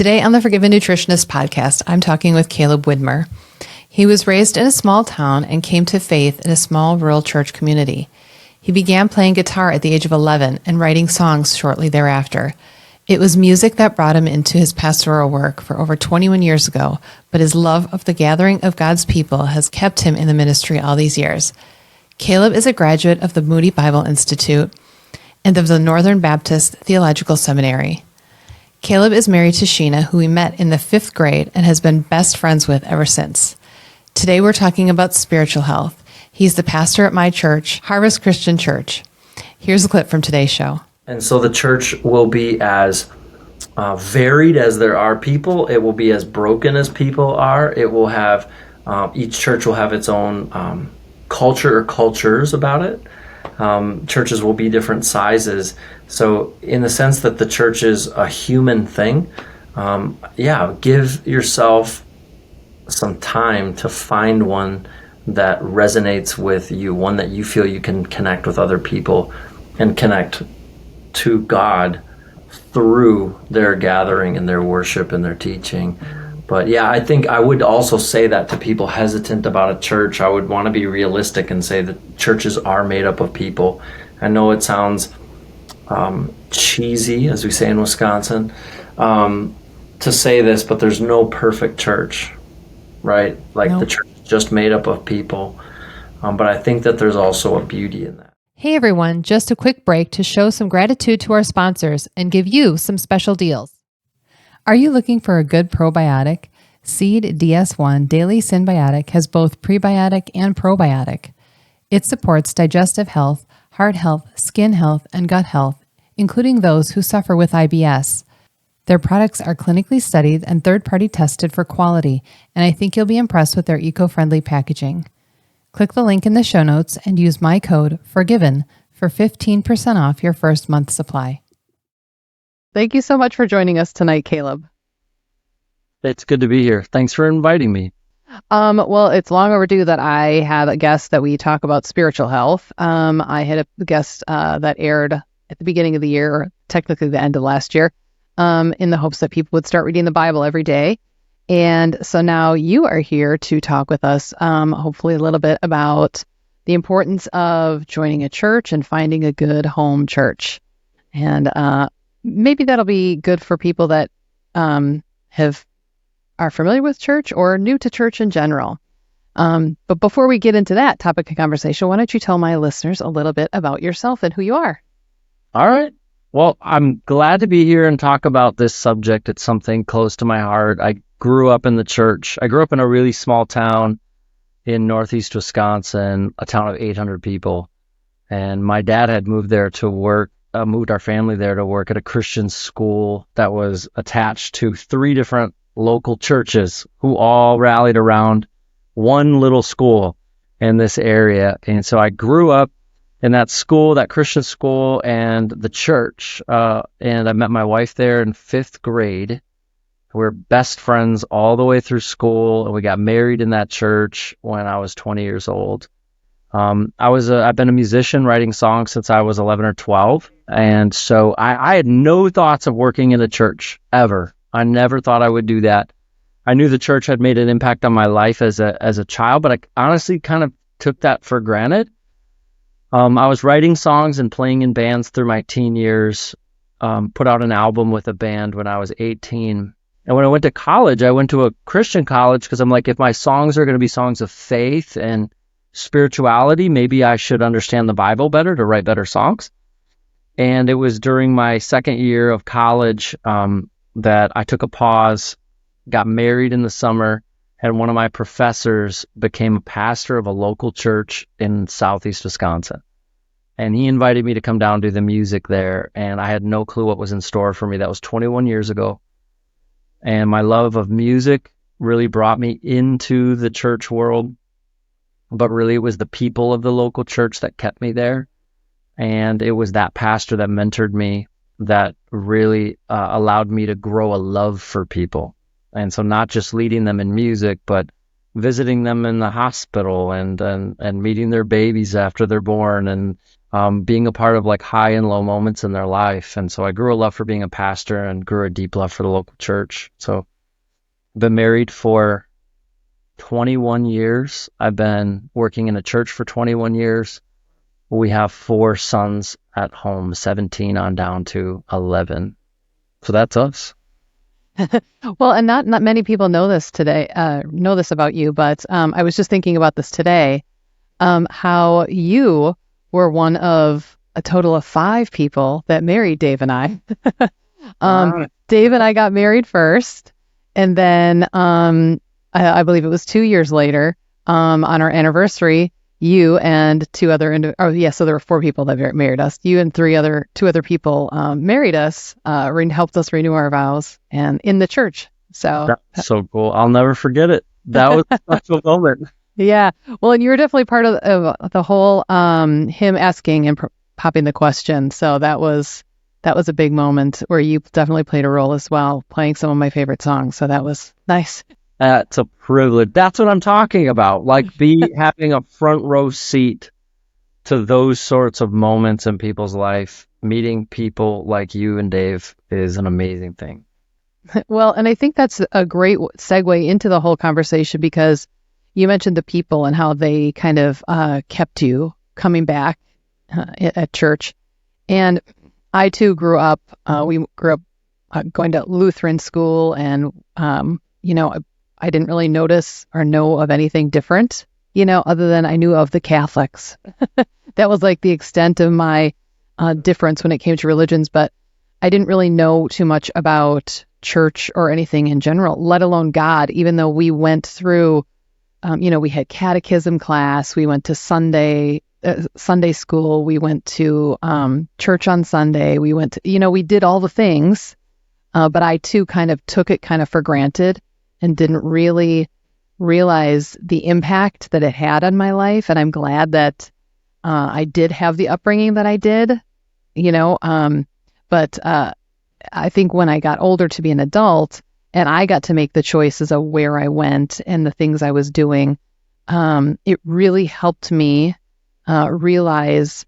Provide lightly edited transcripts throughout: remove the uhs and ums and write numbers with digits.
Today on the Forgiven Nutritionist podcast, I'm talking with Caleb Widmer. He was raised in a small town and came to faith in a small rural church community. He began playing guitar at the age of 11 and writing songs shortly thereafter. It was music that brought him into his pastoral work for over 21 years ago, but his love of the gathering of God's people has kept him in the ministry all these years. Caleb is a graduate of the Moody Bible Institute and of the Northern Baptist Theological Seminary. Caleb is married to Sheena, who we met in the 5th grade and has been best friends with ever since. Today we're talking about spiritual health. He's the pastor at my church, Harvest Christian Church. Here's a clip from today's show. And so the church will be as varied as there are people. It will be as broken as people are. It will have, each church will have its own culture or cultures about it. Churches will be different sizes. So in the sense that the church is a human thing, give yourself some time to find one that resonates with you, one that you feel you can connect with other people and connect to God through their gathering and their worship and their teaching. But yeah, I think I would also say that to people hesitant about a church. I would want to be realistic and say that churches are made up of people. I know it sounds cheesy, as we say in Wisconsin, to say this, but there's no perfect church, right? Like The church is just made up of people. But I think that there's also a beauty in that. Hey everyone, just a quick break to show some gratitude to our sponsors and give you some special deals. Are you looking for a good probiotic? Seed DS1 Daily Synbiotic has both prebiotic and probiotic. It supports digestive health, heart health, skin health, and gut health, including those who suffer with IBS. Their products are clinically studied and third-party tested for quality, and I think you'll be impressed with their eco-friendly packaging. Click the link in the show notes and use my code FORGIVEN for 15% off your first month supply. Thank you so much for joining us tonight, Caleb. It's good to be here. Thanks for inviting me. Well, it's long overdue that I have a guest that we talk about spiritual health. I had a guest that aired at the beginning of the year, or technically the end of last year, in the hopes that people would start reading the Bible every day. And so now you are here to talk with us, hopefully a little bit about the importance of joining a church and finding a good home church. And maybe that'll be good for people that are familiar with church or new to church in general. But before we get into that topic of conversation, why don't you tell my listeners a little bit about yourself and who you are? All right. Well, I'm glad to be here and talk about this subject. It's something close to my heart. I grew up in the church. I grew up in a really small town in northeast Wisconsin, a town of 800 people. And my dad had moved there to work, moved our family there to work at a Christian school that was attached to 3 different local churches who all rallied around one little school in this area. And so I grew up in that school, that Christian school, and the church. And I met my wife there in 5th grade. We were best friends all the way through school, and we got married in that church when I was 20 years old. I've been a musician writing songs since I was 11 or 12. And so I had no thoughts of working in a church ever. I never thought I would do that. I knew the church had made an impact on my life as a child, but I honestly kind of took that for granted. I was writing songs and playing in bands through my teen years, put out an album with a band when I was 18. And when I went to college, I went to a Christian college because I'm like, if my songs are going to be songs of faith and spirituality, maybe I should understand the Bible better to write better songs. And it was during my second year of college that I took a pause, got married in the summer, and one of my professors became a pastor of a local church in southeast Wisconsin. And he invited me to come down and do the music there, and I had no clue what was in store for me. That was 21 years ago. And my love of music really brought me into the church world, but really it was the people of the local church that kept me there. And it was that pastor that mentored me that really allowed me to grow a love for people. And so not just leading them in music, but visiting them in the hospital and meeting their babies after they're born and being a part of like high and low moments in their life. And so I grew a love for being a pastor and grew a deep love for the local church. So I've been married for 21 years. I've been working in a church for 21 years. We have 4 sons at home, 17 on down to 11. So that's us. Well, and not many people know this today, know this about you, but I was just thinking about this today, how you were one of a total of 5 people that married Dave and I. Dave and I got married first, and then I believe it was 2 years later, on our anniversary, you and 2 other so there were 4 people that married us. You and 2 other people married us, helped us renew our vows, and in the church. So that's so cool. I'll never forget it. That was a special moment. Yeah. Well, and you were definitely part of the whole him asking and popping the question. So that was a big moment where you definitely played a role as well, playing some of my favorite songs. So that was nice. That's a privilege. That's what I'm talking about. Like having a front row seat to those sorts of moments in people's life. Meeting people like you and Dave is an amazing thing. Well, and I think that's a great segue into the whole conversation, because you mentioned the people and how they kind of kept you coming back at church. And I too grew up, we grew up going to Lutheran school, and, I didn't really notice or know of anything different, other than I knew of the Catholics. That was like the extent of my difference when it came to religions, but I didn't really know too much about church or anything in general, let alone God, even though we went through, we had catechism class, we went to Sunday school, we went to church on Sunday, we went to, we did all the things, but I too kind of took it kind of for granted and didn't really realize the impact that it had on my life. And I'm glad that I did have the upbringing that I did, but I think when I got older to be an adult and I got to make the choices of where I went and the things I was doing, it really helped me realize,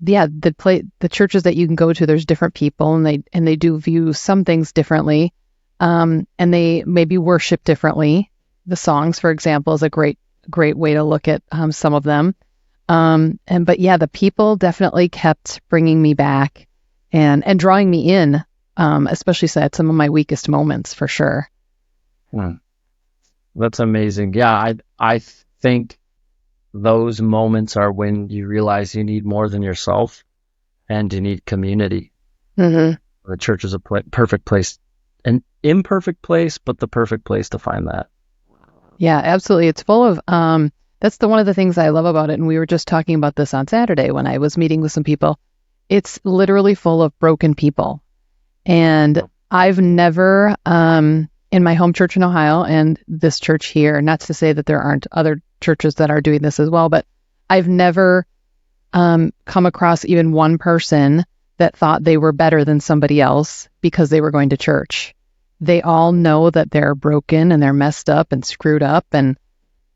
the churches that you can go to, there's different people, and they do view some things differently, and they maybe worship differently. The songs, for example, is a great way to look at some of them. The people definitely kept bringing me back and drawing me in, especially at some of my weakest moments, for sure. That's amazing. Yeah, I think those moments are when you realize you need more than yourself, and you need community. Mm-hmm. The church is a perfect place, an imperfect place, but the perfect place to find that. Yeah, absolutely. It's full of, that's one of the things I love about it. And we were just talking about this on Saturday when I was meeting with some people. It's literally full of broken people. And I've never, in my home church in Ohio and this church here, not to say that there aren't other churches that are doing this as well, but I've never come across even one person that thought they were better than somebody else because they were going to church. They all know that they're broken and they're messed up and screwed up and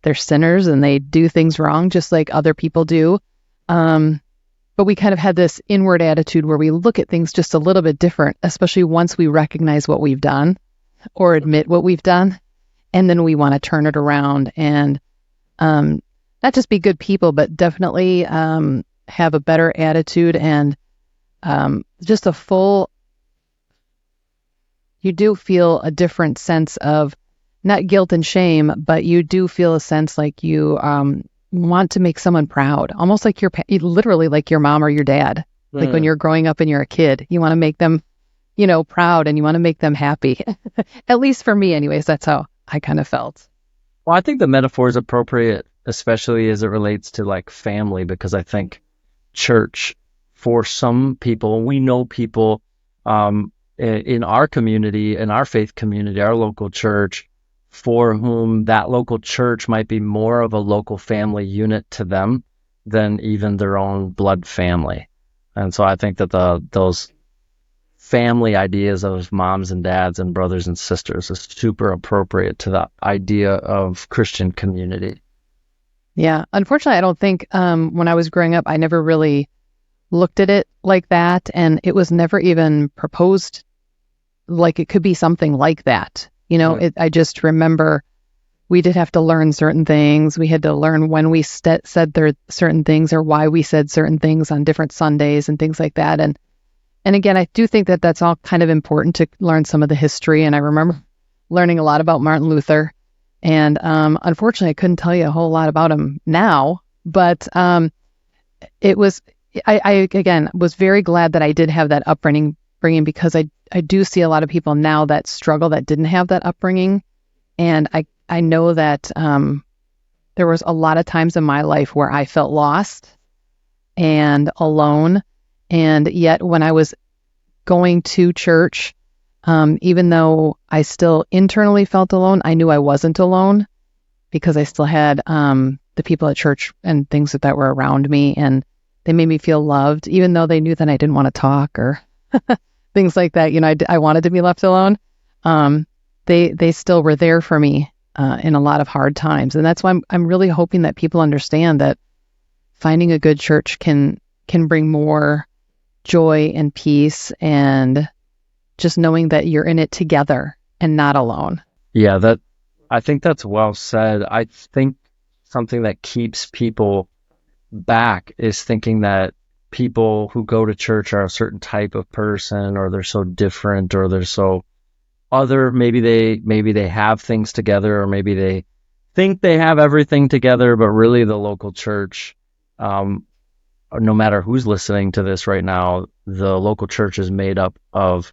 they're sinners and they do things wrong just like other people do. But we kind of had this inward attitude where we look at things just a little bit different, especially once we recognize what we've done or admit what we've done. And then we want to turn it around and not just be good people, but definitely have a better attitude and just you do feel a different sense of not guilt and shame, but you do feel a sense like you want to make someone proud, almost like literally like your mom or your dad. Like when you're growing up and you're a kid, you want to make them, proud and you want to make them happy. At least for me anyways, that's how I kind of felt. Well, I think the metaphor is appropriate, especially as it relates to like family, because I think church for some people, we know people in our community, in our faith community, our local church, for whom that local church might be more of a local family unit to them than even their own blood family. And so I think that those family ideas of moms and dads and brothers and sisters is super appropriate to the idea of Christian community. Yeah. Unfortunately, I don't think when I was growing up, I never really looked at it like that, and it was never even proposed like it could be something like that. I just remember we did have to learn certain things. We had to learn when we said certain things or why we said certain things on different Sundays and things like that. And again, I do think that that's all kind of important to learn some of the history. And I remember learning a lot about Martin Luther. And unfortunately, I couldn't tell you a whole lot about him now. But it was, I again was very glad that I did have that upbringing, because I do see a lot of people now that struggle that didn't have that upbringing. And I know that there was a lot of times in my life where I felt lost and alone. And yet when I was going to church, even though I still internally felt alone, I knew I wasn't alone because I still had the people at church and things that were around me, and they made me feel loved, even though they knew that I didn't want to talk or things like that. I wanted to be left alone. They still were there for me in a lot of hard times. And that's why I'm really hoping that people understand that finding a good church can bring more joy and peace, and just knowing that you're in it together and not alone. Yeah, I think that's well said. I think something that keeps people back is thinking that people who go to church are a certain type of person, or they're so different, or they're so other. Maybe they have things together, or maybe they think they have everything together, but really the local church, no matter who's listening to this right now, the local church is made up of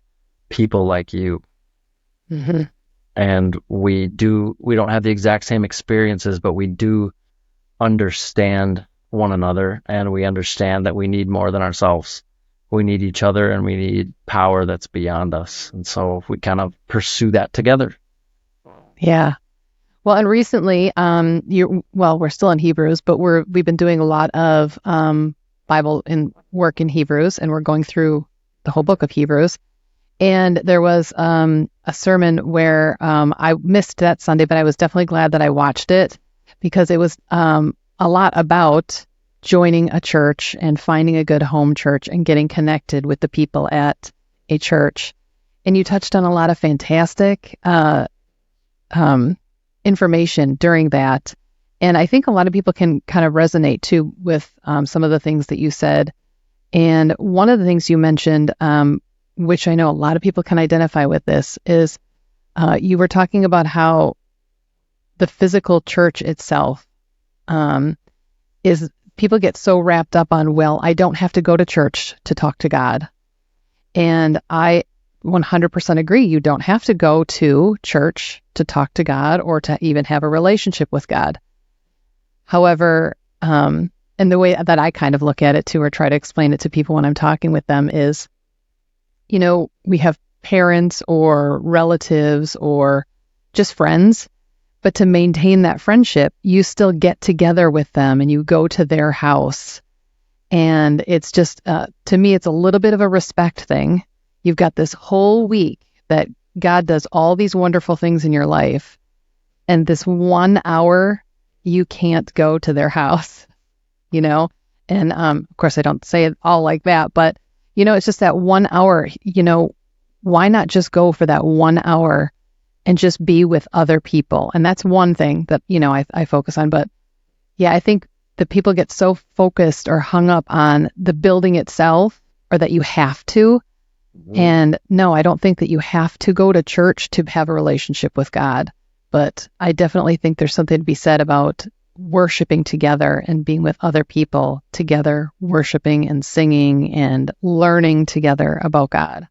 people like you. Mm-hmm. And we don't have the exact same experiences, but we do understand one another, and we understand that we need more than ourselves. We need each other, and we need power that's beyond us. And so we kind of pursue that together. Yeah. Well, and recently, we're still in Hebrews, but we've been doing a lot of Bible and work in Hebrews, and we're going through the whole book of Hebrews. And there was a sermon where I missed that Sunday, but I was definitely glad that I watched it, because it was a lot about joining a church and finding a good home church and getting connected with the people at a church. And you touched on a lot of fantastic information during that. And I think a lot of people can kind of resonate too with some of the things that you said. And one of the things you mentioned, which I know a lot of people can identify with this, is you were talking about how the physical church itself is, people get so wrapped up on, well, I don't have to go to church to talk to God. And I 100% agree. You don't have to go to church to talk to God or to even have a relationship with God. However, and the way that I kind of look at it too, or try to explain it to people when I'm talking with them, is, we have parents or relatives or just friends, but to maintain that friendship, you still get together with them and you go to their house. And it's just, to me, it's a little bit of a respect thing. You've got this whole week that God does all these wonderful things in your life, and this 1 hour, you can't go to their house, And of course, I don't say it all like that, but it's just that 1 hour, why not just go for that 1 hour and just be with other people? And that's one thing that, I focus on. But yeah, I think the people get so focused or hung up on the building itself, or that you have to. Mm-hmm. And no, I don't think that you have to go to church to have a relationship with God. But I definitely think there's something to be said about worshiping together and being with other people together, worshiping and singing and learning together about God.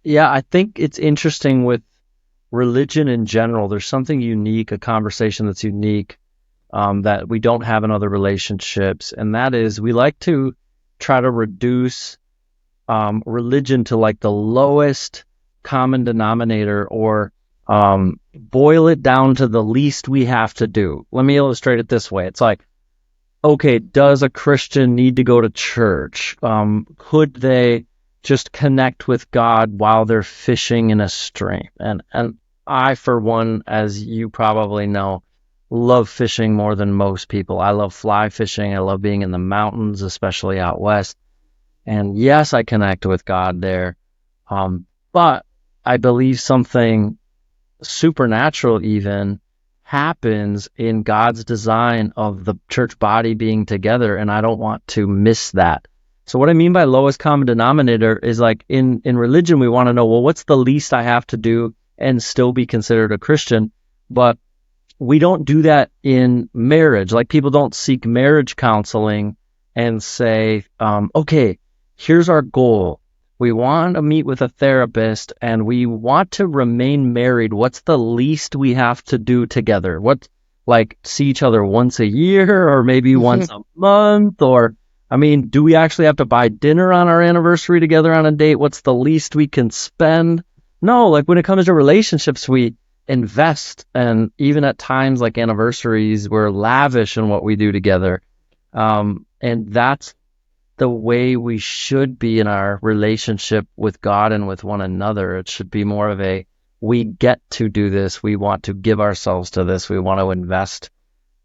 Yeah, I think it's interesting with religion in general. There's something unique, a conversation that's unique, that we don't have in other relationships. And that is, we like to try to reduce religion to like the lowest common denominator, or boil it down to the least we have to do. Let me illustrate it this way. It's like, okay, does a Christian need to go to church? Could they just connect with God while they're fishing in a stream? And I, for one, as you probably know, love fishing more than most people. I love fly fishing. I love being in the mountains, especially out west. And yes, I connect with God there. But I believe something supernatural even happens in God's design of the church body being together, and I don't want to miss that. So what I mean by lowest common denominator is like in religion, we want to know, well, what's the least I have to do and still be considered a Christian? But we don't do that in marriage. Like people don't seek marriage counseling and say, okay, here's our goal. We want to meet with a therapist and we want to remain married. What's the least we have to do together? What, like see each other once a year or maybe once a month? Or, I mean, do we actually have to buy dinner on our anniversary together on a date? What's the least we can spend? No, like when it comes to relationships, we invest, and even at times like anniversaries, we're lavish in what we do together. And that's the way we should be in our relationship with God and with one another. It should be more of a, we get to do this. We want to give ourselves to this. We want to invest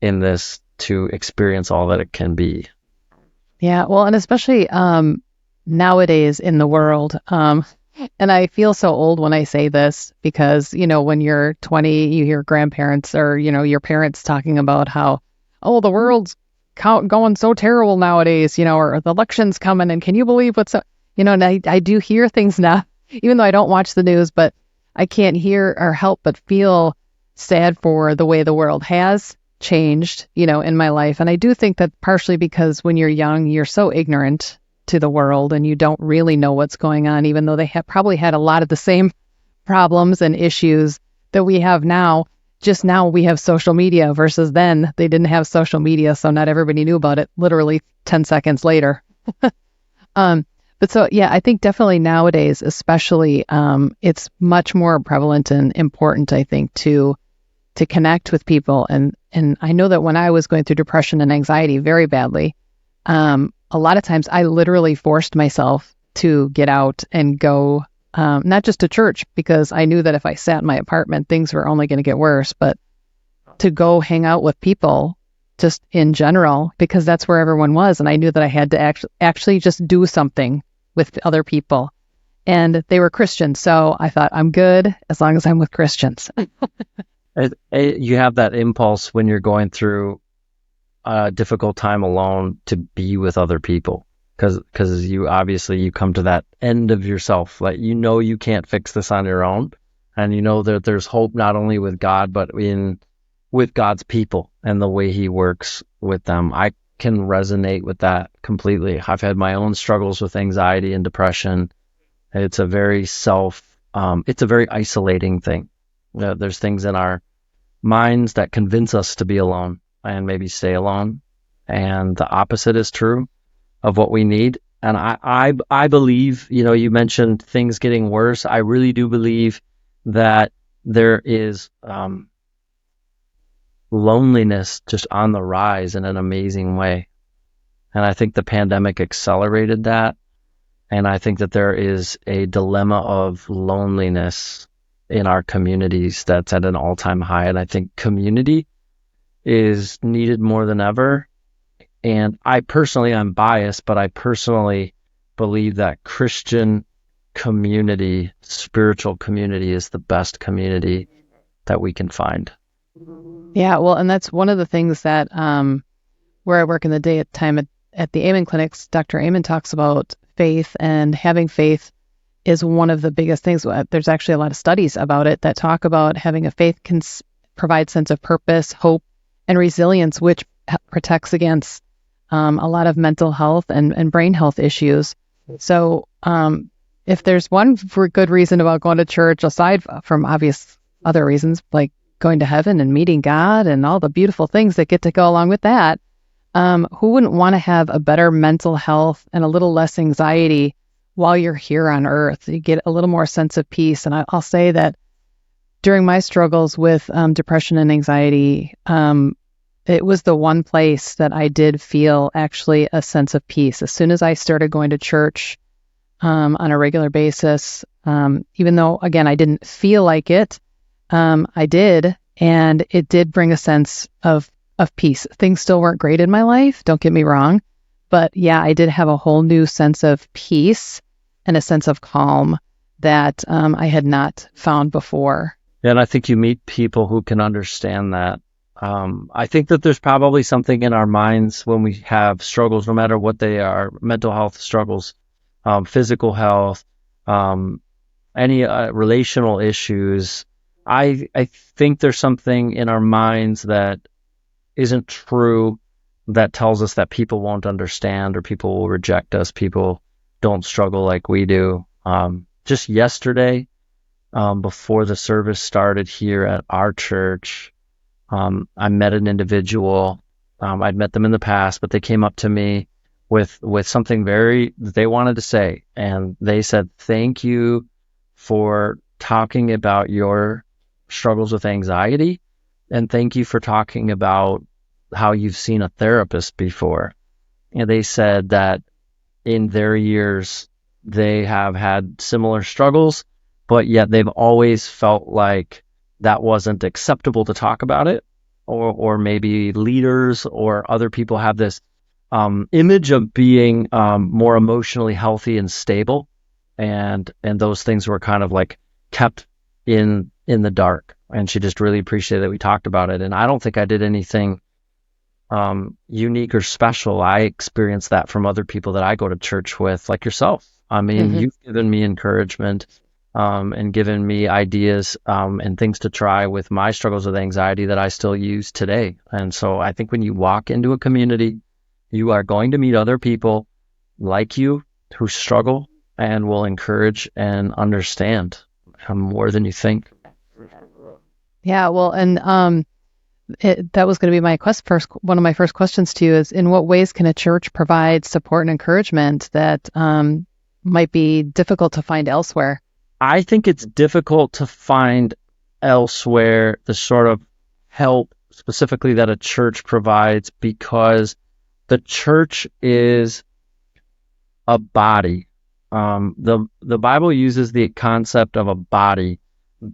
in this to experience all that it can be. Yeah, well, and especially nowadays in the world. And I feel so old when I say this because, when you're 20, you hear grandparents or, your parents talking about how, oh, the world's going so terrible nowadays, or the election's coming and can you believe what's up? And I do hear things now, even though I don't watch the news, but I can't hear or help but feel sad for the way the world has changed, in my life. And I do think that partially because when you're young, you're so ignorant to the world and you don't really know what's going on, even though they have probably had a lot of the same problems and issues that we have now. Just now we have social media versus then they didn't have social media. So not everybody knew about it literally 10 seconds later. But so, yeah, I think definitely nowadays, especially, it's much more prevalent and important, I think, to connect with people. And I know that when I was going through depression and anxiety very badly, a lot of times I literally forced myself to get out and go, not just to church, because I knew that if I sat in my apartment, things were only going to get worse, but to go hang out with people just in general, because that's where everyone was. And I knew that I had to actually just do something with other people. And they were Christians. So I thought, I'm good as long as I'm with Christians. You have that impulse when you're going through a difficult time alone to be with other people, because you obviously come to that end of yourself, like you can't fix this on your own, and you know that there's hope not only with God but with God's people and the way He works with them. I can resonate with that completely. I've had my own struggles with anxiety and depression. It's a very it's a very isolating thing. There's things in our minds that convince us to be alone and maybe stay alone. And the opposite is true of what we need. And I believe, you mentioned things getting worse. I really do believe that there is loneliness just on the rise in an amazing way. And I think the pandemic accelerated that. And I think that there is a dilemma of loneliness in our communities that's at an all-time high. And I think community is needed more than ever. And I'm biased, but I personally believe that Christian community, spiritual community, is the best community that we can find. Yeah, well, and that's one of the things that where I work in the daytime at the Amen clinics, Dr. Amen talks about faith, and having faith is one of the biggest things. There's actually a lot of studies about it that talk about having a faith can provide sense of purpose, hope, and resilience, which protects against a lot of mental health and brain health issues. So if there's one good reason about going to church, aside from obvious other reasons like going to heaven and meeting God and all the beautiful things that get to go along with that, who wouldn't want to have a better mental health and a little less anxiety while you're here on earth? You get a little more sense of peace. And I'll say that during my struggles with depression and anxiety, it was the one place that I did feel actually a sense of peace. As soon as I started going to church on a regular basis, even though, again, I didn't feel like it, I did. And it did bring a sense of peace. Things still weren't great in my life, don't get me wrong. But yeah, I did have a whole new sense of peace and a sense of calm that I had not found before. And I think you meet people who can understand that. I think that there's probably something in our minds when we have struggles, no matter what they are, mental health struggles, physical health, any relational issues. I think there's something in our minds that isn't true that tells us that people won't understand or people will reject us. People don't struggle like we do. Just yesterday, before the service started here at our church, I met an individual. I'd met them in the past, but they came up to me with something that they wanted to say. And they said, "Thank you for talking about your struggles with anxiety. And thank you for talking about how you've seen a therapist before." And they said that in their years, they have had similar struggles, but yet they've always felt like that wasn't acceptable to talk about it, or maybe leaders or other people have this image of being more emotionally healthy and stable, and those things were kind of like kept in the dark. And she just really appreciated that we talked about it. And I don't think I did anything unique or special. I experienced that from other people that I go to church with, like yourself. I mean, you've given me encouragement and given me ideas and things to try with my struggles with anxiety that I still use today. And so I think when you walk into a community, you are going to meet other people like you who struggle and will encourage and understand more than you think. Yeah, well, and that was going to be my one of my first questions to you is, in what ways can a church provide support and encouragement that might be difficult to find elsewhere? I think it's difficult to find elsewhere the sort of help specifically that a church provides, because the church is a body. The Bible uses the concept of a body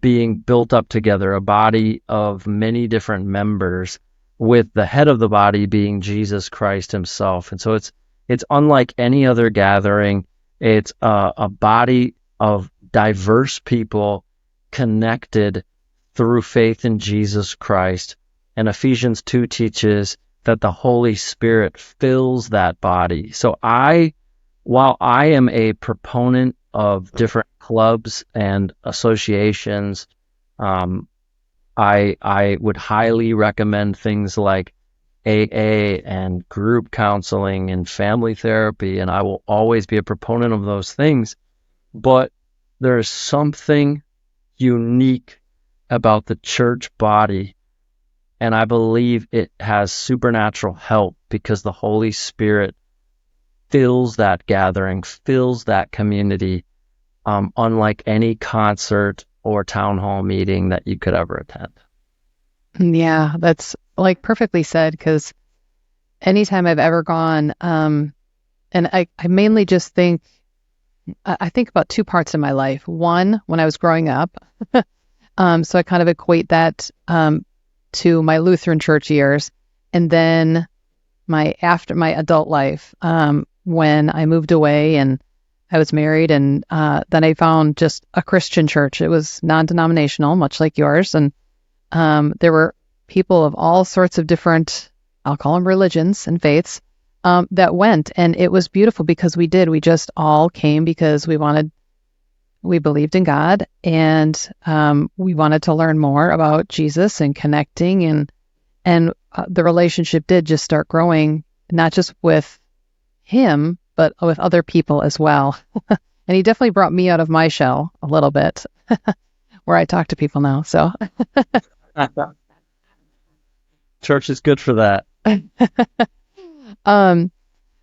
being built up together, a body of many different members, with the head of the body being Jesus Christ himself. And so it's unlike any other gathering. It's a body of diverse people connected through faith in Jesus Christ. And Ephesians 2 teaches that the Holy Spirit fills that body. So while I am a proponent of different clubs and associations, I would highly recommend things like AA and group counseling and family therapy, and I will always be a proponent of those things. But there is something unique about the church body, and I believe it has supernatural help because the Holy Spirit fills that gathering, fills that community, unlike any concert or town hall meeting that you could ever attend. Yeah, that's like perfectly said, because anytime I've ever gone, and I mainly just think about two parts of my life. One, when I was growing up, so I kind of equate that to my Lutheran church years, and then after my adult life, when I moved away and I was married, and then I found just a Christian church. It was non-denominational, much like yours, and there were people of all sorts of different, I'll call them religions and faiths, that went, and it was beautiful because we just all came because we believed in God, and we wanted to learn more about Jesus and connecting, and the relationship did just start growing, not just with him, but with other people as well. And he definitely brought me out of my shell a little bit, where I talk to people now. So church is good for that.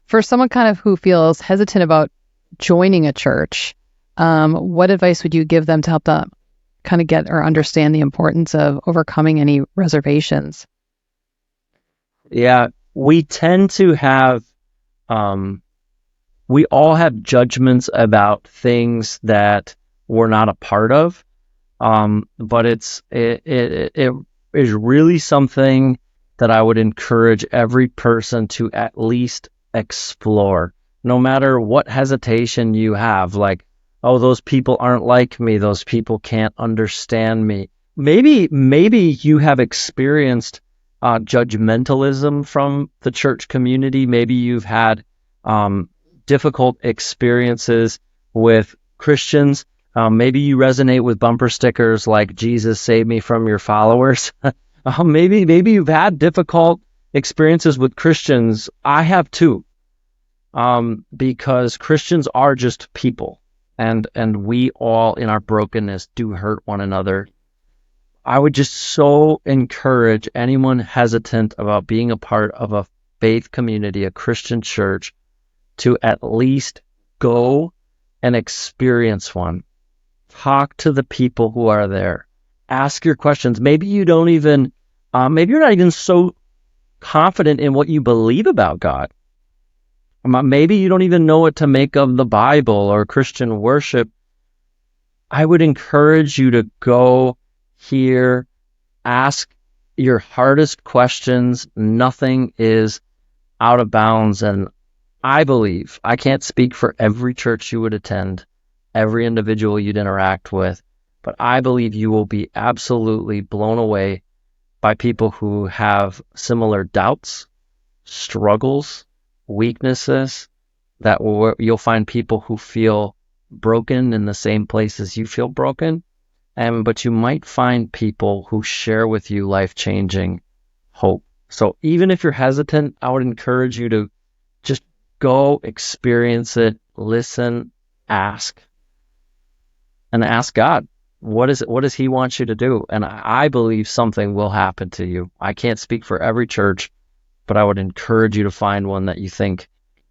For someone kind of who feels hesitant about joining a church, what advice would you give them to help them kind of get or understand the importance of overcoming any reservations? Yeah, we tend to have, we all have judgments about things that we're not a part of. But is really something that I would encourage every person to at least explore, no matter what hesitation you have, like, oh, those people aren't like me, those people can't understand me. Maybe you have experienced judgmentalism from the church community. Maybe you've had difficult experiences with Christians. Maybe you resonate with bumper stickers like "Jesus save me from your followers." Maybe you've had difficult experiences with Christians. I have too, because Christians are just people, and we all in our brokenness do hurt one another. I would just so encourage anyone hesitant about being a part of a faith community, a Christian church, to at least go and experience one. Talk to the people who are there. Ask your questions. Maybe you don't even, maybe you're not even so confident in what you believe about God. Maybe you don't even know what to make of the Bible or Christian worship. I would encourage you to go here, ask your hardest questions. Nothing is out of bounds. And I believe, I can't speak for every church you would attend, every individual you'd interact with, but I believe you will be absolutely blown away by people who have similar doubts, struggles, weaknesses, that you'll find people who feel broken in the same places you feel broken, but you might find people who share with you life-changing hope. So even if you're hesitant, I would encourage you to just go experience it, listen, ask, and ask God, what does he want you to do? And I believe something will happen to you. I can't speak for every church, but I would encourage you to find one that you think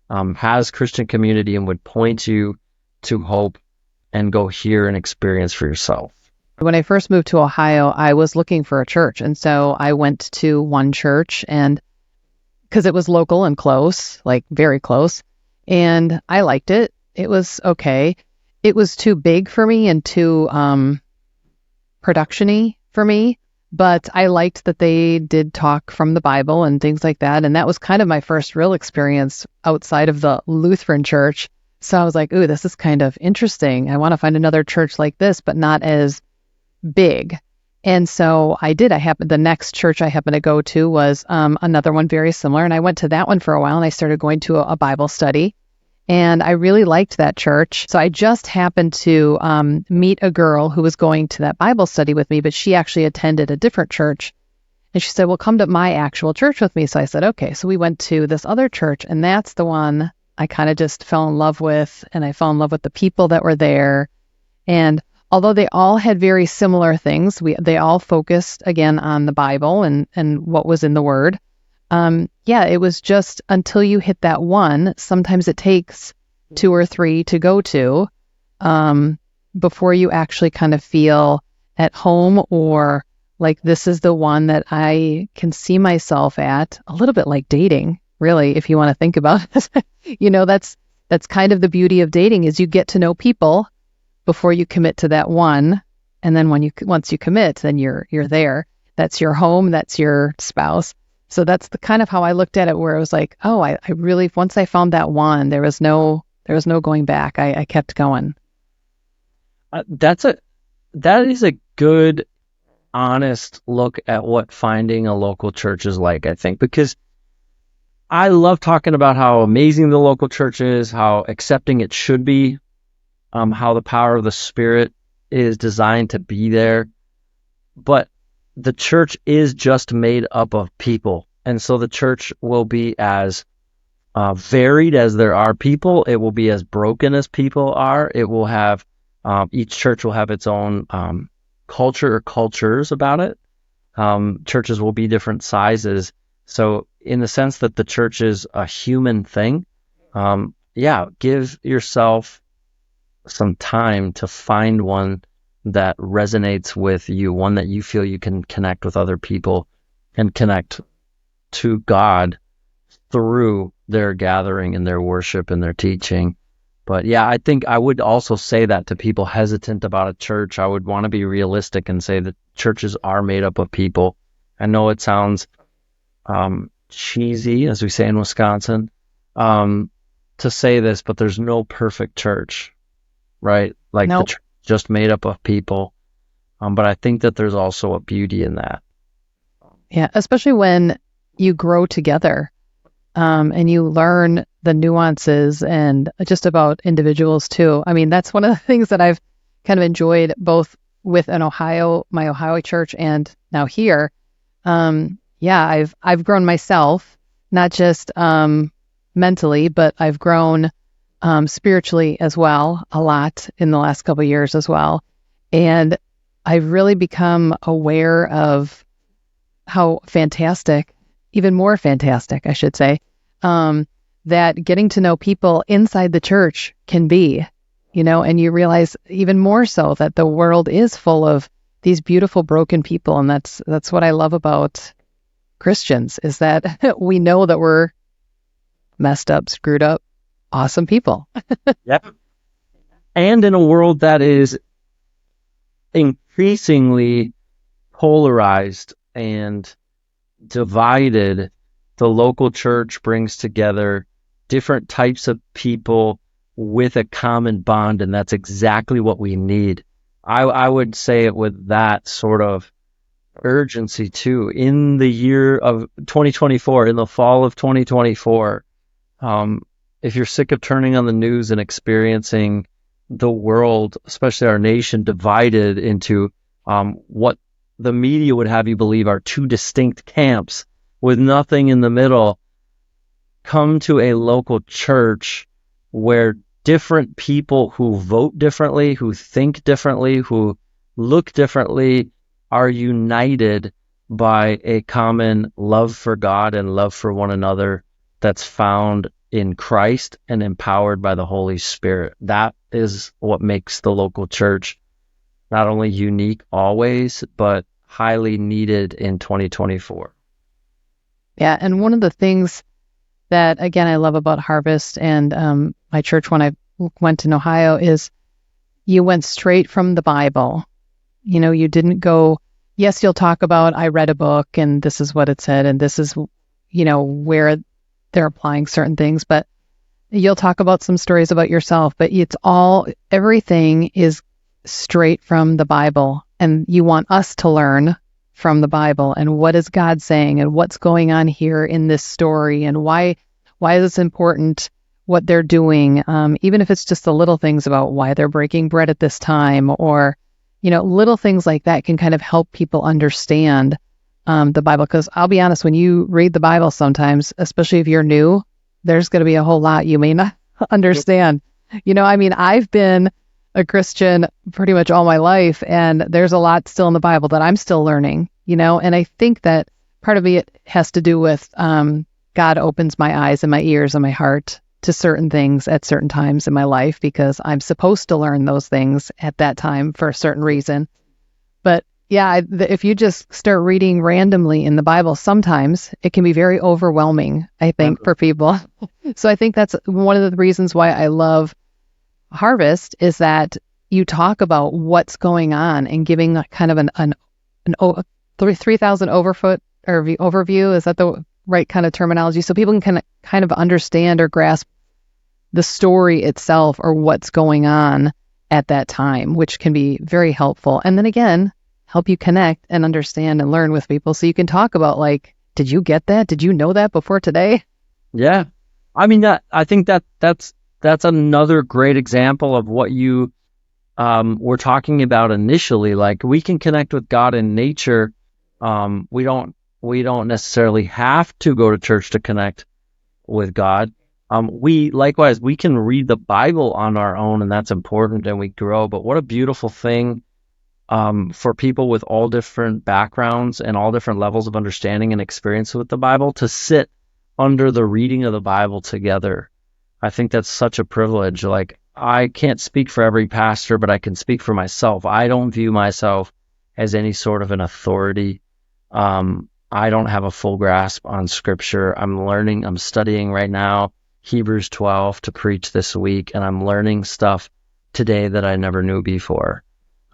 has Christian community and would point you to hope, and go hear and experience for yourself. When I first moved to Ohio, I was looking for a church. And so I went to one church, and because it was local and close, like very close, and I liked it. It was okay. It was too big for me and too production-y for me, but I liked that they did talk from the Bible and things like that. And that was kind of my first real experience outside of the Lutheran church. So I was like, ooh, this is kind of interesting. I want to find another church like this, but not as big. And so I did. The next church I happened to go to was another one very similar. And I went to that one for a while, and I started going to a Bible study. And I really liked that church. So I just happened to meet a girl who was going to that Bible study with me, but she actually attended a different church. And she said, well, come to my actual church with me. So I said, okay. So we went to this other church, and that's the one I kind of just fell in love with. And I fell in love with the people that were there. And although they all had very similar things, they all focused, again, on the Bible and what was in the Word. It was just until you hit that one, sometimes it takes 2 or 3 to go to before you actually kind of feel at home, or like this is the one that I can see myself at, a little bit like dating, really, if you want to think about it. That's kind of the beauty of dating, is you get to know people before you commit to that one. And then once you commit, then you're there. That's your home, that's your spouse. So that's the kind of how I looked at it, where it was like, oh, I really, once I found that one, there was no going back. I kept going. That is a good, honest look at what finding a local church is like, I think, because I love talking about how amazing the local church is, how accepting it should be, how the power of the Spirit is designed to be there. But the church is just made up of people. And so the church will be as varied as there are people. It will be as broken as people are. It will have, each church will have its own culture or cultures about it. Churches will be different sizes. So in the sense that the church is a human thing, give yourself some time to find one that resonates with you, one that you feel you can connect with other people and connect to God through their gathering and their worship and their teaching. But I think I would also say that to people hesitant about a church. I would want to be realistic and say that churches are made up of people. I know it sounds cheesy, as we say in Wisconsin, to say this, but there's no perfect church, right? Like the Nope. church is just made up of people. But I think that there's also a beauty in that. Yeah, especially when you grow together, and you learn the nuances and just about individuals too. I mean, that's one of the things that I've kind of enjoyed both with my Ohio church, and now here. Yeah, I've grown myself, not just mentally, but I've grown spiritually as well, a lot in the last couple of years as well. And I've really become aware of how fantastic, even more fantastic, I should say, that getting to know people inside the church can be, and you realize even more so that the world is full of these beautiful broken people. And that's what I love about Christians, is that we know that we're messed up, screwed up, awesome people. Yep. And in a world that is increasingly polarized and divided, the local church brings together different types of people with a common bond, and that's exactly what we need. I would say it with that sort of urgency too. In the year of 2024, in the fall of 2024, if you're sick of turning on the news and experiencing the world, especially our nation, divided into what the media would have you believe are two distinct camps with nothing in the middle, come to a local church where different people who vote differently, who think differently, who look differently, are united by a common love for God and love for one another that's found in Christ and empowered by the Holy Spirit. That is what makes the local church not only unique always, but highly needed in 2024. Yeah, and one of the things that, again, I love about Harvest and my church when I went in Ohio is you went straight from the Bible. You didn't go, yes, you'll talk about, I read a book and this is what it said and this is, where they're applying certain things, but you'll talk about some stories about yourself, but everything is straight from the Bible, and you want us to learn from the Bible and what is God saying and what's going on here in this story and why is this important, what they're doing, even if it's just the little things about why they're breaking bread at this time, or little things like that can kind of help people understand the Bible. Because I'll be honest, when you read the Bible sometimes, especially if you're new, there's going to be a whole lot you may not understand. I've been a Christian pretty much all my life, and there's a lot still in the Bible that I'm still learning, and I think that part of it has to do with God opens my eyes and my ears and my heart to certain things at certain times in my life, because I'm supposed to learn those things at that time for a certain reason. But yeah, if you just start reading randomly in the Bible, sometimes it can be very overwhelming, I think, for people. So I think that's one of the reasons why I love Harvest, is that you talk about what's going on and giving a kind of an 3,000 overview. Is that the right kind of terminology? So people can kind of understand or grasp the story itself or what's going on at that time, which can be very helpful. And then again, help you connect and understand and learn with people, so you can talk about, like, did you get that? Did you know that before today? Yeah. I mean, I think that's another great example of what you were talking about initially. Like, we can connect with God in nature. We don't necessarily have to go to church to connect with God. We can read the Bible on our own, and that's important, and we grow. But what a beautiful thing for people with all different backgrounds and all different levels of understanding and experience with the Bible to sit under the reading of the Bible together. I think that's such a privilege. Like, I can't speak for every pastor, but I can speak for myself. I don't view myself as any sort of an authority. I don't have a full grasp on Scripture. I'm studying right now Hebrews 12 to preach this week, and I'm learning stuff today that I never knew before.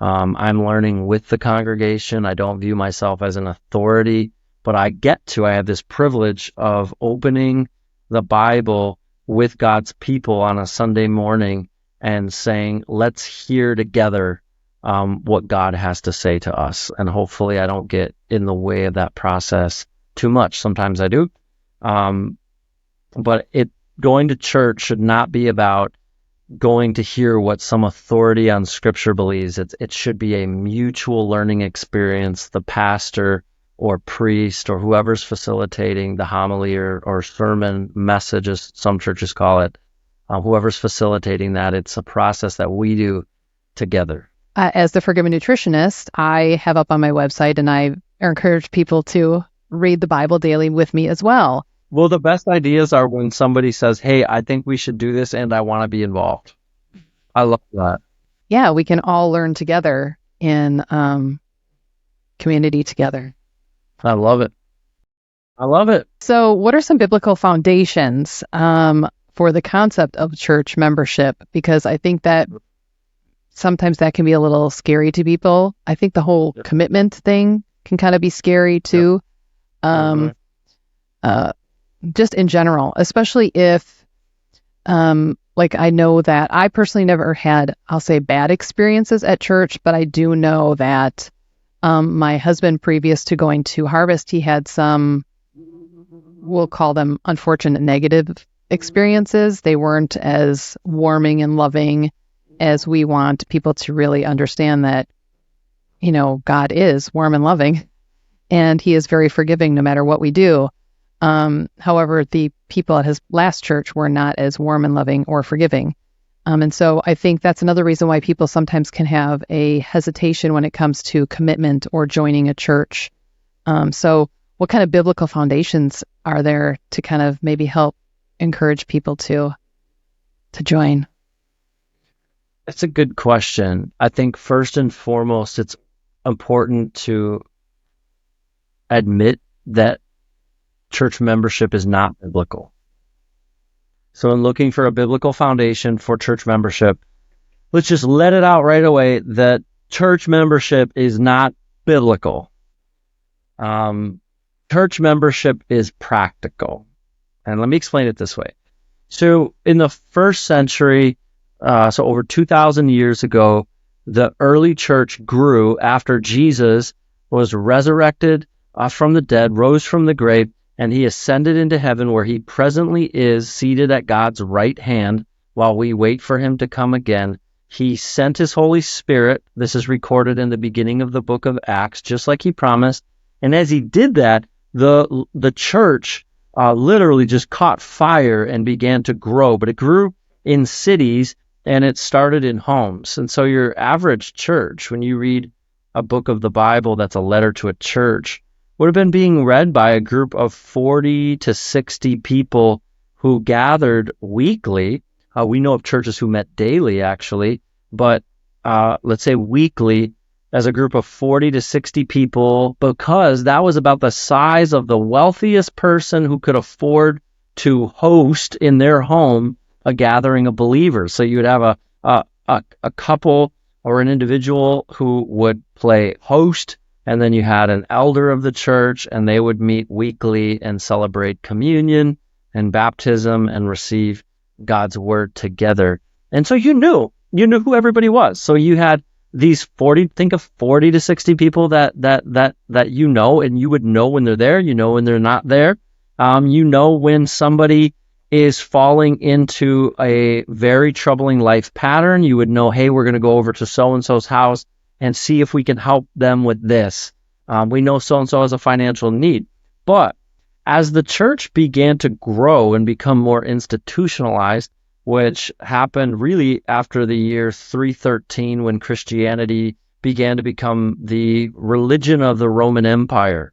I'm learning with the congregation. I don't view myself as an authority, but I have this privilege of opening the Bible with God's people on a Sunday morning and saying, let's hear together what God has to say to us. And hopefully I don't get in the way of that process too much. Sometimes I do. But going to church should not be about going to hear what some authority on Scripture believes. It should be a mutual learning experience. The pastor or priest or whoever's facilitating the homily or sermon message, as some churches call it, whoever's facilitating that, it's a process that we do together. As the Forgiven Nutritionist, I have up on my website, and I encourage people to read the Bible daily with me as well. Well, the best ideas are when somebody says, hey, I think we should do this and I want to be involved. I love that. Yeah, we can all learn together in community together. I love it. I love it. So what are some biblical foundations for the concept of church membership? Because I think that sometimes that can be a little scary to people. I think the whole commitment thing can kind of be scary too. Just in general, especially if, like, I know that I personally never had, I'll say, bad experiences at church, but I do know that my husband, previous to going to Harvest, he had some, we'll call them unfortunate negative experiences. They weren't as warming and loving as we want people to really understand that, you know, God is warm and loving, and he is very forgiving no matter what we do. However, the people at his last church were not as warm and loving or forgiving. And so I think that's another reason why people sometimes can have a hesitation when it comes to commitment or joining a church. So what kind of biblical foundations are there to kind of maybe help encourage people to join? That's a good question. I think first and foremost, it's important to admit that church membership is not biblical. So in looking for a biblical foundation for church membership, let's just let it out right away that church membership is not biblical. Church membership is practical. And let me explain it this way. So in the first century, so over 2,000 years ago, the early church grew after Jesus was resurrected from the dead, rose from the grave, and he ascended into heaven, where he presently is seated at God's right hand while we wait for him to come again. He sent his Holy Spirit. This is recorded in the beginning of the book of Acts, just like he promised. And as he did that, the church literally just caught fire and began to grow. But it grew in cities, and it started in homes. And so your average church, when you read a book of the Bible that's a letter to a church, would have been being read by a group of 40 to 60 people who gathered weekly. We know of churches who met daily, actually, but let's say weekly as a group of 40 to 60 people, because that was about the size of the wealthiest person who could afford to host in their home a gathering of believers. So you would have a couple or an individual who would play host, and then you had an elder of the church, and they would meet weekly and celebrate communion and baptism and receive God's word together. And so you knew who everybody was. So you had these 40 to 60 people that you know, and you would know when they're there, you know when they're not there. You know when somebody is falling into a very troubling life pattern. You would know, hey, we're going to go over to so-and-so's house and see if we can help them with this. We know so-and-so has a financial need. But as the church began to grow and become more institutionalized, which happened really after the year 313, when Christianity began to become the religion of the Roman Empire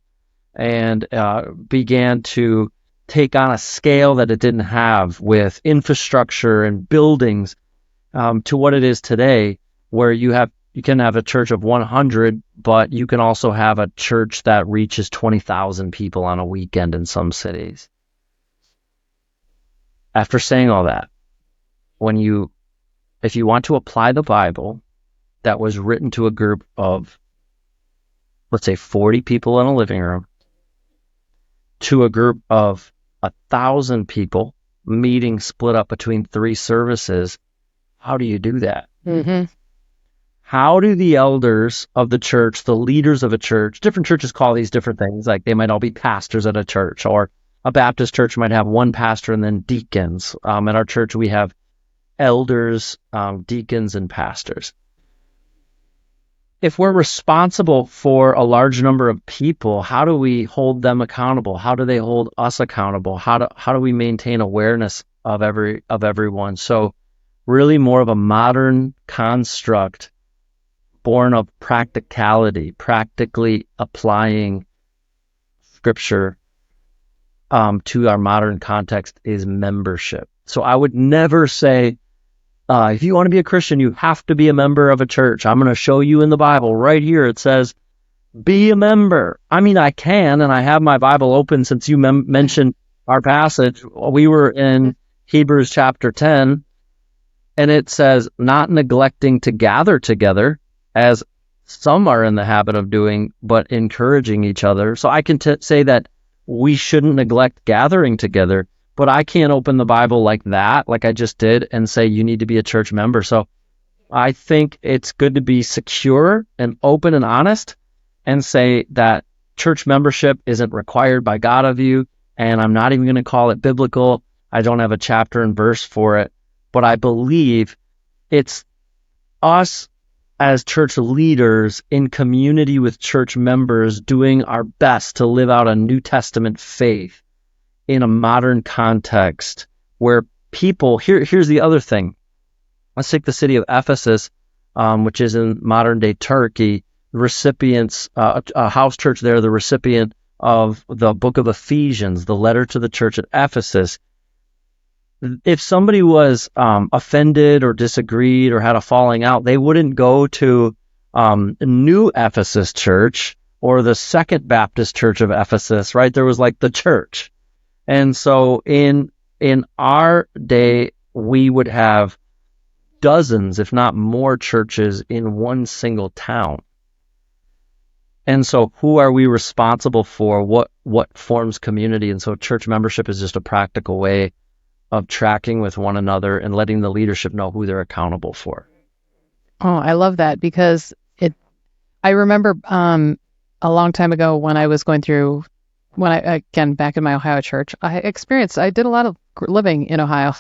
and began to take on a scale that it didn't have, with infrastructure and buildings, to what it is today, where you can have a church of 100, but you can also have a church that reaches 20,000 people on a weekend in some cities. After saying all that, if you want to apply the Bible, that was written to a group of, let's say, 40 people in a living room, to a group of 1,000 people, meeting split up between 3 services. How do you do that? Mm-hmm. How do the elders of the church, the leaders of a church, different churches call these different things, like they might all be pastors at a church, or a Baptist church might have one pastor and then deacons. At our church, we have elders, deacons, and pastors. If we're responsible for a large number of people, how do we hold them accountable? How do they hold us accountable? How do we maintain awareness of everyone? So really more of a modern construct born of practicality, practically applying scripture to our modern context is membership. So I would never say, if you want to be a Christian, you have to be a member of a church. I'm going to show you in the Bible right here. It says, be a member. I mean, I can, and I have my Bible open since you mentioned our passage. We were in Hebrews chapter 10, and it says, not neglecting to gather together, as some are in the habit of doing, but encouraging each other. So I can say that we shouldn't neglect gathering together, but I can't open the Bible like that, like I just did, and say you need to be a church member. So I think it's good to be secure and open and honest and say that church membership isn't required by God of you, and I'm not even going to call it biblical. I don't have a chapter and verse for it, but I believe it's us as church leaders in community with church members doing our best to live out a New Testament faith in a modern context where people, here's the other thing. Let's take the city of Ephesus, which is in modern day Turkey. The recipients, a house church there, the recipient of the book of Ephesians, the letter to the church at Ephesus. If somebody was offended or disagreed or had a falling out, they wouldn't go to New Ephesus Church or the Second Baptist Church of Ephesus, right? There was like the church. And so in our day, we would have dozens, if not more, churches in one single town. And so who are we responsible for? What forms community? And so church membership is just a practical way of tracking with one another and letting the leadership know who they're accountable for. Oh, I love that, because I remember a long time ago when I was going through, again, back in my Ohio church, I did a lot of living in Ohio,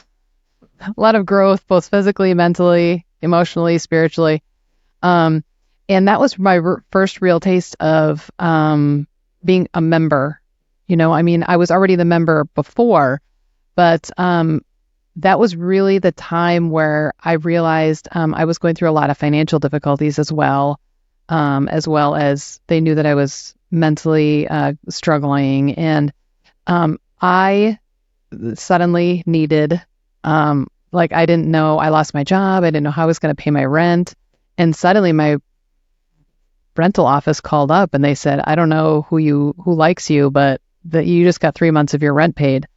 a lot of growth, both physically, mentally, emotionally, spiritually. And that was my first real taste of being a member. I mean, I was already the member before, but that was really the time where I realized I was going through a lot of financial difficulties as well as they knew that I was mentally struggling. And I suddenly needed, I didn't know, I lost my job. I didn't know how I was going to pay my rent. And suddenly my rental office called up and they said, I don't know who likes you, but that you just got 3 months of your rent paid.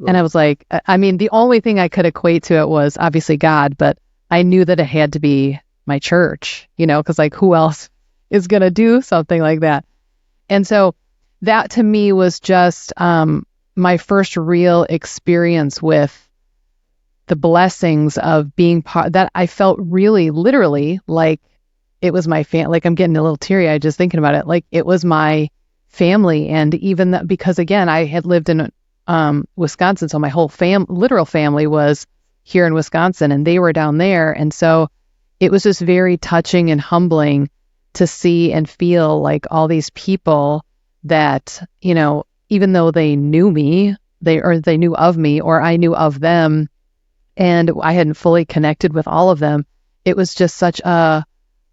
And I was like, I mean, the only thing I could equate to it was obviously God, but I knew that it had to be my church, because who else is going to do something like that? And so that to me was just my first real experience with the blessings of being part, that I felt really literally like it was my family. Like I'm getting a little teary-eyed just thinking about it. Like it was my family. And even because again, I had lived in Wisconsin. So my whole literal family was here in Wisconsin and they were down there. And so it was just very touching and humbling to see and feel like all these people that, even though they knew me, they knew of me or I knew of them and I hadn't fully connected with all of them. It was just such a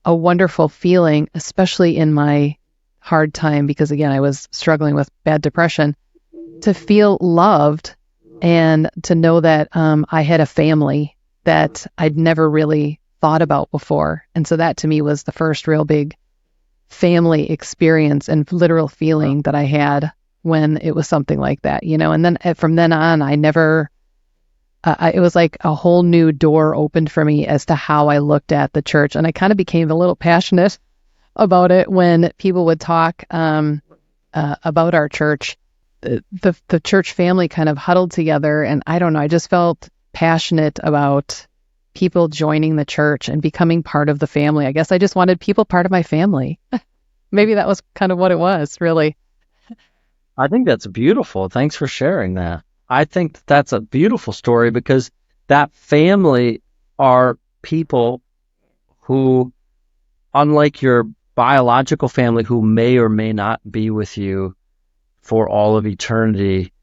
wonderful feeling, especially in my hard time, because again, I was struggling with bad depression, to feel loved and to know that I had a family that I'd never really thought about before. And so that to me was the first real big family experience and literal feeling that I had when it was something like that, and then from then on, I never it was like a whole new door opened for me as to how I looked at the church. And I kind of became a little passionate about it when people would talk about our church. The church family kind of huddled together, and I don't know, I just felt passionate about people joining the church and becoming part of the family. I guess I just wanted people part of my family. Maybe that was kind of what it was, really. I think that's beautiful. Thanks for sharing that. I think that's a beautiful story because that family are people who, unlike your biological family who may or may not be with you for all of eternity,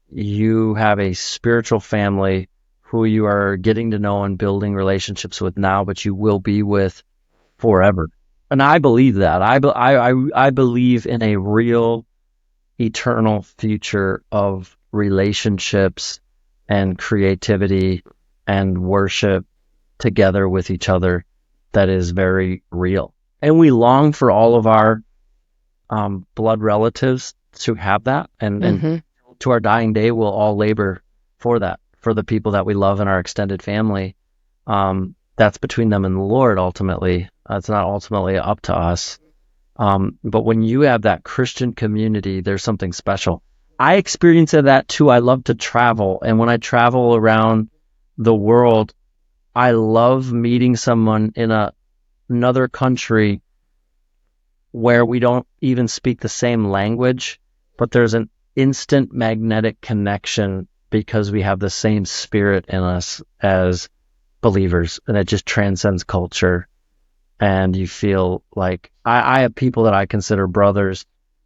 you have a spiritual family who you are getting to know and building relationships with now, but you will be with forever. And I believe that. I believe in a real eternal future of relationships and creativity and worship together with each other that is very real. And we long for all of our blood relatives to have that. And to our dying day, we'll all labor for that, for the people that we love in our extended family. That's between them and the Lord, ultimately. It's not ultimately up to us. But when you have that Christian community, there's something special. I experience that too. I love to travel. And when I travel around the world, I love meeting someone in another country where we don't even speak the same language, but there's an instant magnetic connection because we have the same spirit in us as believers, and it just transcends culture. And you feel like I have people that I consider brothers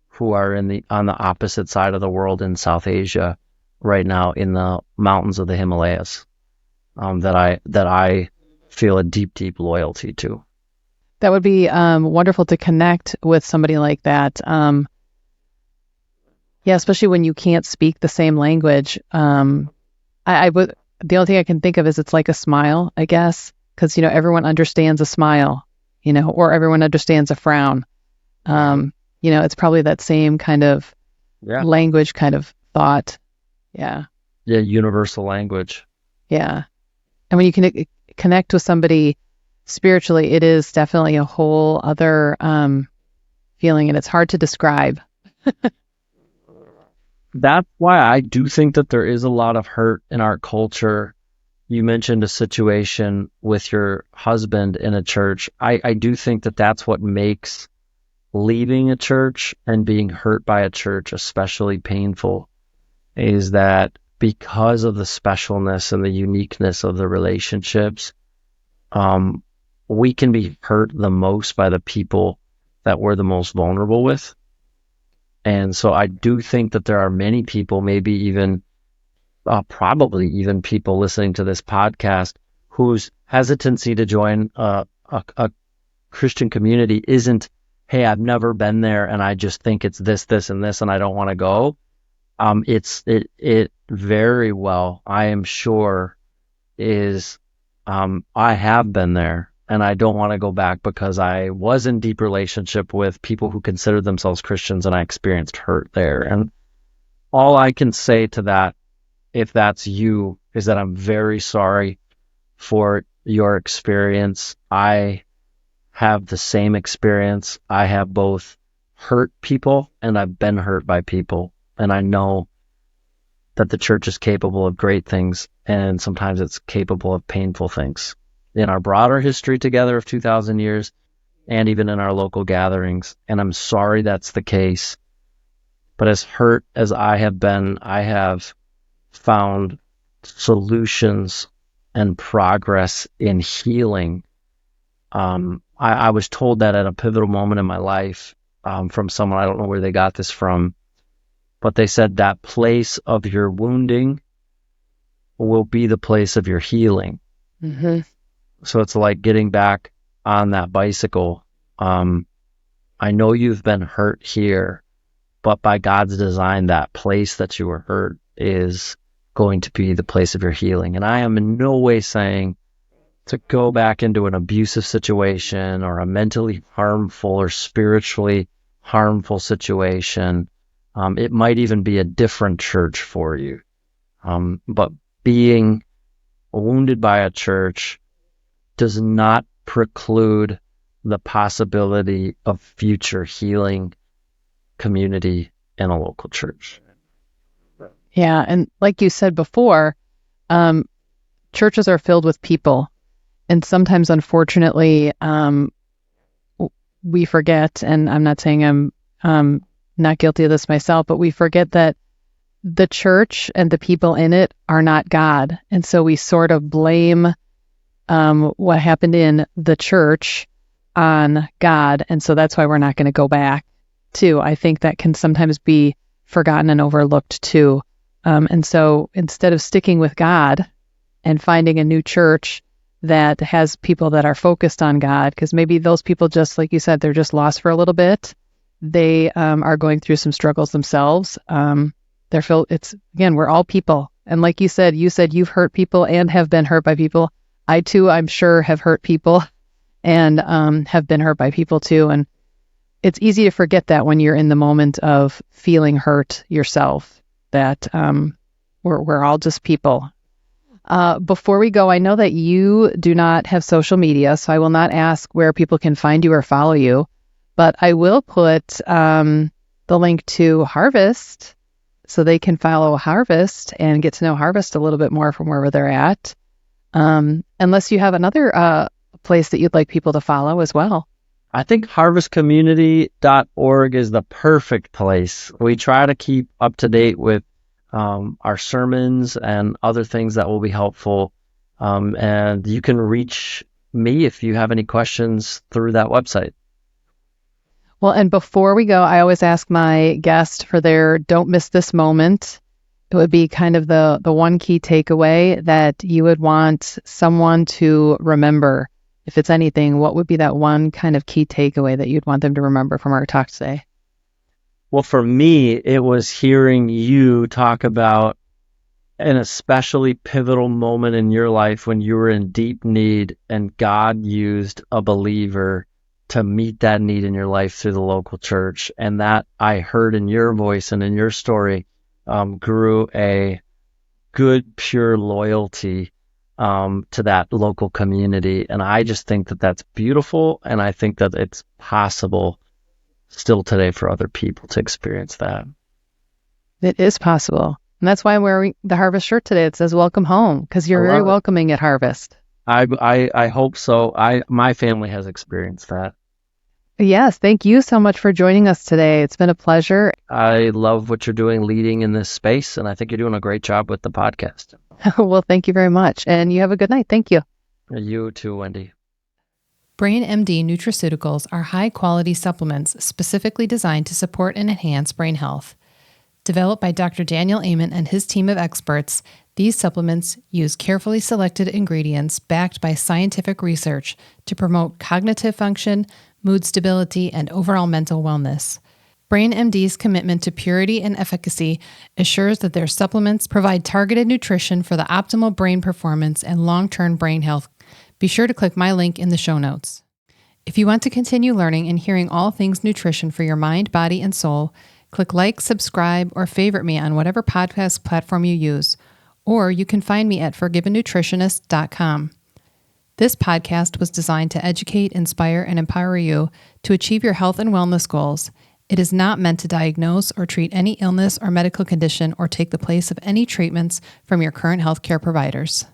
who are on the opposite side of the world in South Asia right now in the mountains of the Himalayas, that I feel a deep loyalty to. That would be wonderful to connect with somebody like that. Yeah, especially when you can't speak the same language. I would. The only thing I can think of is it's like a smile, I guess, because everyone understands a smile, or everyone understands a frown. It's probably that same kind of language, kind of thought. Yeah. Yeah, universal language. Yeah, and when you can connect with somebody spiritually, it is definitely a whole other feeling, and it's hard to describe. That's why I do think that there is a lot of hurt in our culture. You mentioned a situation with your husband in a church. I do think that that's what makes leaving a church and being hurt by a church especially painful, is that because of the specialness and the uniqueness of the relationships, we can be hurt the most by the people that we're the most vulnerable with. And so I do think that there are many people, maybe even probably even people listening to this podcast, whose hesitancy to join a Christian community isn't, hey, I've never been there and I just think it's this, and this, and I don't want to go. It very well, I am sure, is I have been there and I don't want to go back because I was in deep relationship with people who considered themselves Christians and I experienced hurt there. And all I can say to that, if that's you, is that I'm very sorry for your experience. I have the same experience. I have both hurt people and I've been hurt by people. And I know that the church is capable of great things, and sometimes it's capable of painful things. In our broader history together of 2,000 years, and even in our local gatherings. And I'm sorry that's the case. But as hurt as I have been, I have found solutions and progress in healing. I was told that at a pivotal moment in my life from someone, I don't know where they got this from, but they said that place of your wounding will be the place of your healing. Mm-hmm. So it's like getting back on that bicycle. I know you've been hurt here, but by God's design, that place that you were hurt is going to be the place of your healing. And I am in no way saying to go back into an abusive situation or a mentally harmful or spiritually harmful situation. It might even be a different church for you. But being wounded by a church does not preclude the possibility of future healing community in a local church. Yeah, and like you said before, churches are filled with people, and sometimes, unfortunately, we forget, and I'm not saying I'm not guilty of this myself, but we forget that the church and the people in it are not God. And so we sort of blame what happened in the church on God. And so that's why we're not going to go back too. I think that can sometimes be forgotten and overlooked too. And so instead of sticking with God and finding a new church that has people that are focused on God, because maybe those people, just like you said, they're just lost for a little bit. They are going through some struggles themselves. Again, we're all people. And like you said you've hurt people and have been hurt by people. I too, I'm sure, have hurt people and have been hurt by people too. And it's easy to forget that when you're in the moment of feeling hurt yourself, that we're all just people. Before we go, I know that you do not have social media, so I will not ask where people can find you or follow you, but I will put the link to Harvest so they can follow Harvest and get to know Harvest a little bit more from wherever they're at. Unless you have another place that you'd like people to follow as well. I think harvestcommunity.org is the perfect place. We try to keep up to date with our sermons and other things that will be helpful. And you can reach me if you have any questions through that website. Well, and before we go, I always ask my guest for their don't miss this moment. It would be kind of the one key takeaway that you would want someone to remember. If it's anything, what would be that one kind of key takeaway that you'd want them to remember from our talk today? Well, for me, it was hearing you talk about an especially pivotal moment in your life when you were in deep need and God used a believer to meet that need in your life through the local church. And that I heard in your voice and in your story grew a good, pure loyalty to that local community. And I just think that that's beautiful. And I think that it's possible still today for other people to experience that. It is possible. And that's why I'm wearing the Harvest shirt today. It says welcome home, because you're very welcoming at Harvest. I hope so. My family has experienced that. Yes. Thank you so much for joining us today. It's been a pleasure. I love what you're doing leading in this space. And I think you're doing a great job with the podcast. Well, thank you very much. And you have a good night. Thank you. You too, Wendy. BrainMD nutraceuticals are high-quality supplements specifically designed to support and enhance brain health. Developed by Dr. Daniel Amen and his team of experts, these supplements use carefully selected ingredients backed by scientific research to promote cognitive function, mood stability, and overall mental wellness. BrainMD's commitment to purity and efficacy assures that their supplements provide targeted nutrition for the optimal brain performance and long-term brain health. Be sure to click my link in the show notes. If you want to continue learning and hearing all things nutrition for your mind, body, and soul, click like, subscribe, or favorite me on whatever podcast platform you use, or you can find me at ForgivenNutritionist.com. This podcast was designed to educate, inspire, and empower you to achieve your health and wellness goals. It is not meant to diagnose or treat any illness or medical condition or take the place of any treatments from your current healthcare providers.